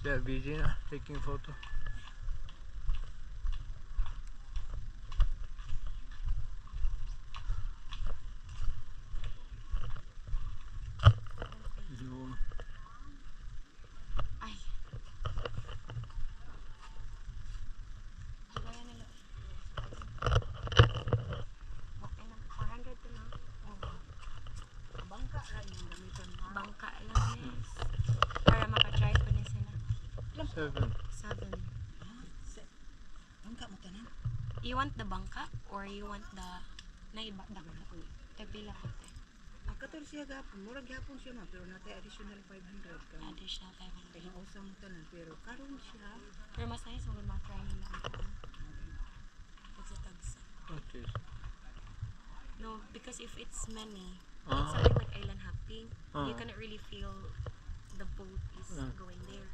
They are busy na taking photo. No. Ay. Gaya nila. Okay na. 400 to na. Bangka lang yung gamitan ha. Bangka lang, yes. Para maka-drive pa niya sila. 7. 7. Bangka mo tanan. You want the bangka or you want the naiba? Tagpila ko te. Ang katol siya gapon, murag gapon siya man pero natay additional 500 ka. Additional 500. Kaya usang mo tanan pero karon siya. Pero mas nice mo ma-try nila ang tagsa-tagsa. Okay. No, because if it's many, Ah. it's something like island hopping. You Ah. cannot really feel the boat is Ah. going there.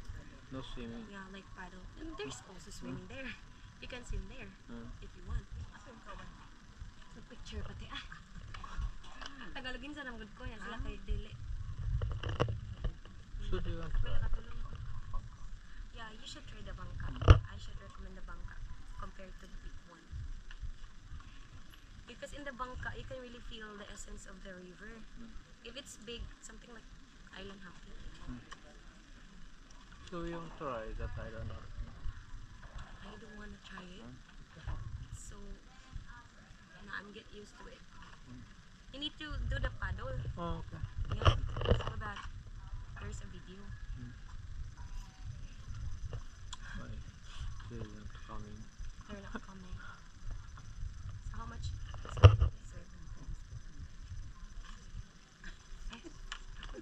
No swimming. Yeah, like paddle. And there's also swimming there. You can swim there if you want. So picture pati Tagalogin sa namgod ko yan sila kay dili. So do you want Ako to yung katulong ko. Yeah, you should try the bangka. I should recommend the bangka compared to the big one. Because in the bangka, you can really feel the essence of the river. If it's big, something like island hopping. So you want to try that island hopping? I don't want to try it. So, I'm get used to it. You need to do the paddle. Oh, okay. Yeah, so that there's a video. Right. They want to come in. They're not coming. So how much?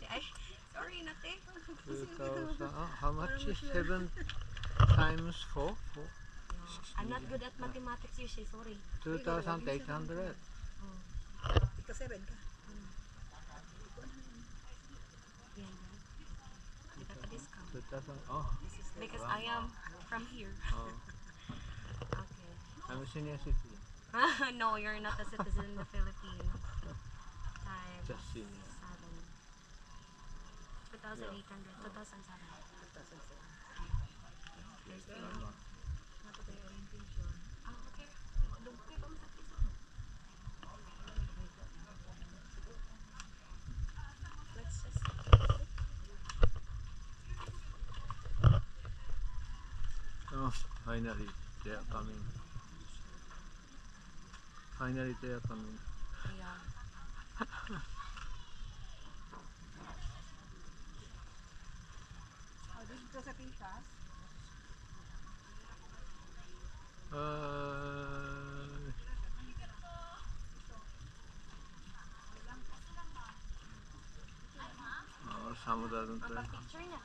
Ay, sorry, nate. 2,000. Oh, how much is 7 times 4? I'm not good at mathematics usually, sorry. 2,800. Ika 7 ka. Yeah, I got a discount. 2,000. Oh, Because I am from here. oh. Okay. I'm a senior citizen. No, you're not a citizen in the Philippines. Times Just senior. 7. 2,800. 2,007. There's the Matay orientation. okay. Dugay pa mo sa piso. Let's just Oh, finally, they are coming. Finally, they are coming. yeah. Oh, dito sa Pintas. Oh, some of them. Picture niya.